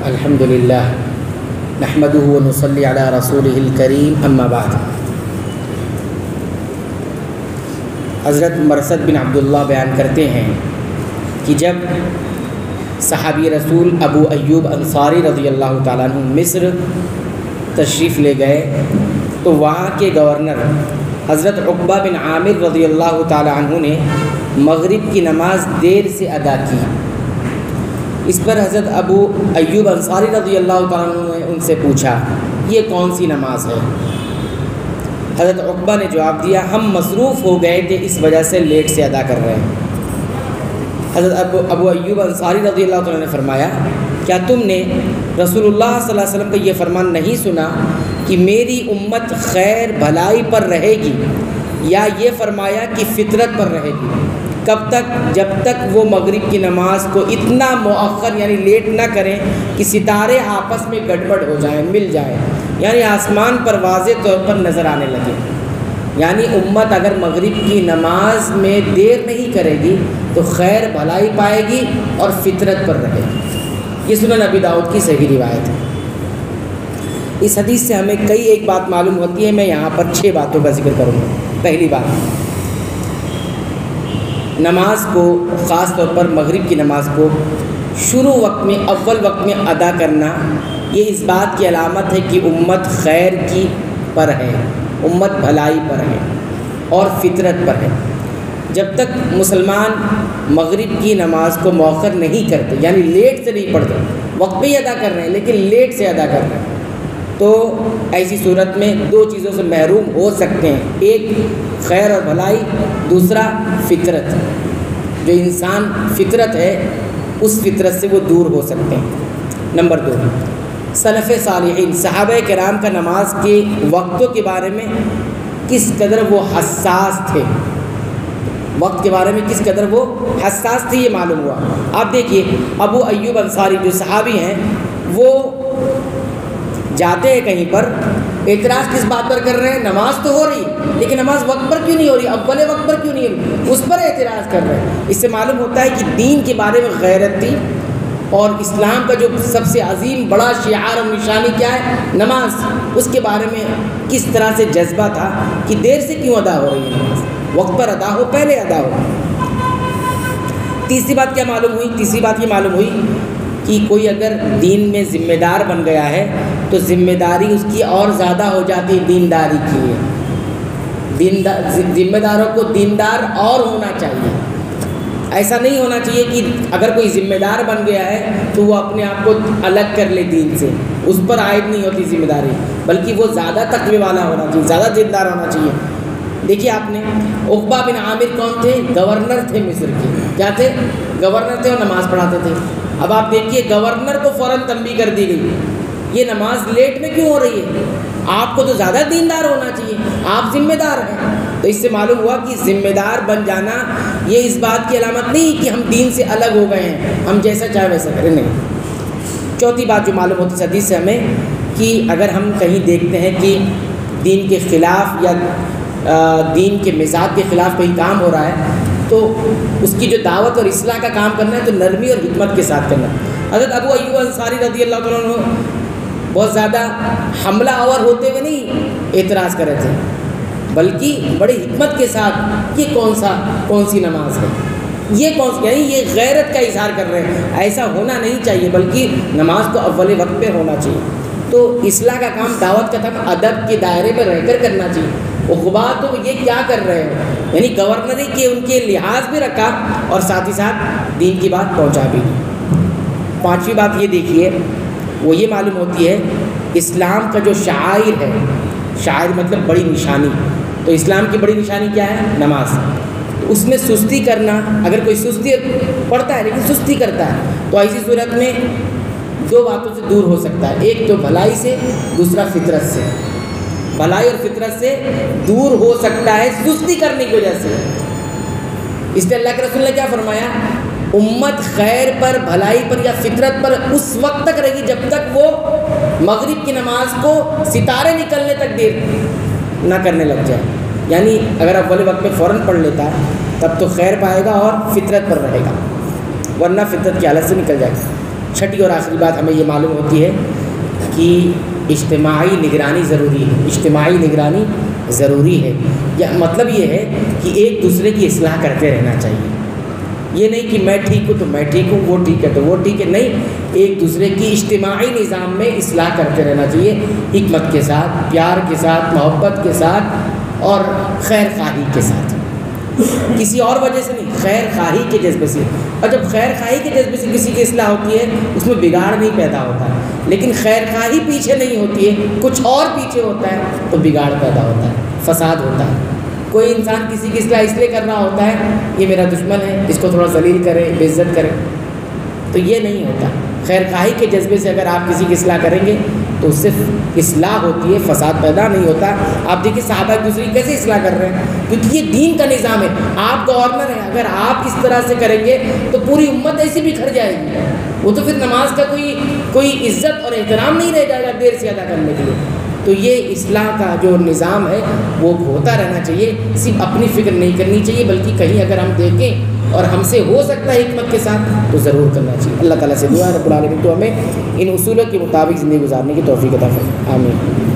الحمدللہ نحمدہ و نصلی علی رسولہ الکریم اما بعد۔ حضرت مرثد بن عبداللہ بیان کرتے ہیں کہ جب صحابی رسول ابو ایوب انصاری رضی اللہ تعالیٰ عنہ مصر تشریف لے گئے تو وہاں کے گورنر حضرت عقبہ بن عامر رضی اللہ تعالیٰ عنہ نے مغرب کی نماز دیر سے ادا کی۔ اس پر حضرت ابو ایوب انصاری رضی اللہ تعالیٰ عنہ نے ان سے پوچھا یہ کون سی نماز ہے؟ حضرت عقبہ نے جواب دیا ہم مصروف ہو گئے تھے اس وجہ سے لیٹ سے ادا کر رہے ہیں۔ حضرت ابو ایوب انصاری رضی اللہ تعالیٰ نے فرمایا کیا تم نے رسول اللہ صلی اللہ علیہ وسلم کا یہ فرمان نہیں سنا کہ میری امت خیر بھلائی پر رہے گی، یا یہ فرمایا کہ فطرت پر رہے گی؟ کب تک؟ جب تک وہ مغرب کی نماز کو اتنا مؤخر یعنی لیٹ نہ کریں کہ ستارے آپس میں گڑبڑ ہو جائیں، مل جائیں، یعنی آسمان پر واضح طور پر نظر آنے لگے۔ یعنی امت اگر مغرب کی نماز میں دیر نہیں کرے گی تو خیر بھلائی پائے گی اور فطرت پر رہے گی۔ یہ سنن نبی داؤد کی صحیح روایت ہے۔ اس حدیث سے ہمیں کئی ایک بات معلوم ہوتی ہے، میں یہاں پر 6 باتوں کا ذکر کروں گا۔ پہلی بات، نماز کو خاص طور پر مغرب کی نماز کو شروع وقت میں اول وقت میں ادا کرنا یہ اس بات کی علامت ہے کہ امت خیر کی پر ہے، امت بھلائی پر ہے اور فطرت پر ہے۔ جب تک مسلمان مغرب کی نماز کو مؤخر نہیں کرتے یعنی لیٹ سے نہیں پڑھتے، وقت پہ ہی ادا کر رہے ہیں لیکن لیٹ سے ادا کر رہے ہیں، تو ایسی صورت میں 2 چیزوں سے محروم ہو سکتے ہیں، ایک خیر اور بھلائی، دوسرا فطرت۔ جو انسان فطرت ہے اس فطرت سے وہ دور ہو سکتے ہیں۔ نمبر 2، سلف صالحین صحابہ کرام کا نماز کے وقتوں کے بارے میں کس قدر وہ حساس تھے، وقت کے بارے میں کس قدر وہ حساس تھے یہ معلوم ہوا۔ آپ دیکھیے ابو ایوب انصاری جو صحابی ہیں وہ جاتے ہیں کہیں پر، اعتراض کس بات پر کر رہے ہیں؟ نماز تو ہو رہی لیکن نماز وقت پر کیوں نہیں ہو رہی، اول وقت پر کیوں نہیں ہو رہی، اس پر اعتراض کر رہے ہیں۔ اس سے معلوم ہوتا ہے کہ دین کے بارے میں غیرت تھی، اور اسلام کا جو سب سے عظیم بڑا شعار اور نشانی کیا ہے؟ نماز۔ اس کے بارے میں کس طرح سے جذبہ تھا کہ دیر سے کیوں ادا ہو رہی ہے نماز، وقت پر ادا ہو، پہلے ادا ہو۔ تیسری بات کیا معلوم ہوئی؟ تیسری بات یہ معلوم ہوئی کہ کوئی اگر دین میں ذمہ دار بن گیا ہے تو ذمہ داری اس کی اور زیادہ ہو جاتی ہے دینداری کی ہے۔ ذمہ داروں کو دیندار اور ہونا چاہیے، ایسا نہیں ہونا چاہیے کہ اگر کوئی ذمہ دار بن گیا ہے تو وہ اپنے آپ کو الگ کر لے دین سے، اس پر عائد نہیں ہوتی ذمہ داری، بلکہ وہ زیادہ تقوی والا ہونا چاہیے، زیادہ دیندار ہونا چاہیے۔ دیکھیے آپ نے عقبہ بن عامر کون تھے؟ گورنر تھے مصر کے، کیا تھے؟ گورنر تھے اور نماز پڑھاتے تھے۔ اب آپ دیکھیے گورنر کو فوراً تنبیہ کر دی گئی یہ نماز لیٹ میں کیوں ہو رہی ہے، آپ کو تو زیادہ دیندار ہونا چاہیے، آپ ذمہ دار ہیں۔ تو اس سے معلوم ہوا کہ ذمہ دار بن جانا یہ اس بات کی علامت نہیں کہ ہم دین سے الگ ہو گئے ہیں، ہم جیسا چاہے ویسا کریں، نہیں۔ چوتھی بات جو معلوم ہوتی ہے حدیث سے ہمیں کہ اگر ہم کہیں دیکھتے ہیں کہ دین کے خلاف یا دین کے مزاج کے خلاف کوئی کام ہو رہا ہے تو اس کی جو دعوت اور اصلاح کا کام کرنا ہے تو نرمی اور حکمت کے ساتھ کرنا۔ حضرت ابو ایوب انصاری رضی اللہ تعالیٰ عنہ بہت زیادہ حملہ آور ہوتے ہوئے نہیں اعتراض کر رہے تھے، بلکہ بڑی حکمت کے ساتھ یہ کون سی نماز ہے، یہ کون سی، یعنی یہ غیرت کا اظہار کر رہے ہیں۔ ایسا ہونا نہیں چاہیے، بلکہ نماز تو اول وقت پہ ہونا چاہیے۔ تو اصلاح کا کام، دعوت کا کام ادب کے دائرے میں رہ کر کرنا چاہیے۔ عقبہ تو یہ کیا کر رہے ہیں، یعنی گورنری کے ان کے لحاظ بھی رکھا اور ساتھ ہی ساتھ دین کی بات پہنچا بھی۔ پانچویں بات یہ دیکھیے، وہ یہ معلوم ہوتی ہے اسلام کا جو شعائر ہے، شعائر مطلب بڑی نشانی، تو اسلام کی بڑی نشانی کیا ہے؟ نماز۔ تو اس میں سستی کرنا، اگر کوئی سستی پڑھتا ہے لیکن سستی کرتا ہے تو ایسی صورت میں 2 باتوں سے دور ہو سکتا ہے، ایک تو بھلائی سے، دوسرا فطرت سے۔ بھلائی اور فطرت سے دور ہو سکتا ہے سستی کرنے کی وجہ سے۔ اس لیے اللہ کے رسول نے کیا فرمایا؟ امت خیر پر، بھلائی پر یا فطرت پر اس وقت تک رہے گی جب تک وہ مغرب کی نماز کو ستارے نکلنے تک دیر نہ کرنے لگ جائے۔ یعنی اگر اول وقت میں فوراً پڑھ لیتا ہے تب تو خیر پائے گا اور فطرت پر رہے گا، ورنہ فطرت کی حالت سے نکل جائے گا۔ چھٹی اور آخری بات ہمیں یہ معلوم ہوتی ہے کہ اجتماعی نگرانی ضروری ہے. اجتماعی نگرانی ضروری ہے، یا مطلب یہ ہے کہ ایک دوسرے کی اصلاح کرتے رہنا چاہیے. یہ نہیں کہ میں ٹھیک ہوں تو میں ٹھیک ہوں، وہ ٹھیک ہے تو وہ ٹھیک ہے، نہیں، ایک دوسرے کی اجتماعی نظام میں اصلاح کرتے رہنا چاہیے، حکمت کے ساتھ، پیار کے ساتھ، محبت کے ساتھ اور خیر خواہی کے ساتھ. کسی اور وجہ سے نہیں، خیر خواہی کے جذبے سے. اور جب خیر خواہی کے جذبے سے کسی کی اصلاح ہوتی ہے اس میں بگاڑ نہیں پیدا ہوتا، لیکن خیر خواہی پیچھے نہیں ہوتی ہے، کچھ اور پیچھے ہوتا ہے تو بگاڑ پیدا ہوتا ہے، فساد ہوتا ہے. کوئی انسان کسی کی اصلاح اس لیے کر رہا ہوتا ہے یہ میرا دشمن ہے، اس کو تھوڑا ذلیل کرے، بے عزت کرے، تو یہ نہیں ہوتا. خیر خواہی کے جذبے سے اگر آپ کسی کی اصلاح کریں گے تو صرف اصلاح ہوتی ہے، فساد پیدا نہیں ہوتا. آپ دیکھیے صحابہ ایک دوسرے کی کیسے اصلاح کر رہے ہیں، کیونکہ یہ دین کا نظام ہے. آپ گورنر ہیں، اگر آپ اس طرح سے کریں گے تو پوری امت ایسی بکھر جائے گی. وہ تو پھر نماز کا کوئی عزت اور احترام نہیں رہ جائے گا دیر سے ادا کرنے کے لیے. تو یہ اصلاح کا جو نظام ہے وہ ہوتا رہنا چاہیے. صرف اپنی فکر نہیں کرنی چاہیے، بلکہ کہیں اگر ہم دیکھیں اور ہم سے ہو سکتا ہے حکمت کے ساتھ تو ضرور کرنا چاہیے. اللہ تعالیٰ سے دعا ہے رب العالمین تو ہمیں ان اصولوں کے مطابق زندگی گزارنے کی توفیق عطا فرمائے. آمین.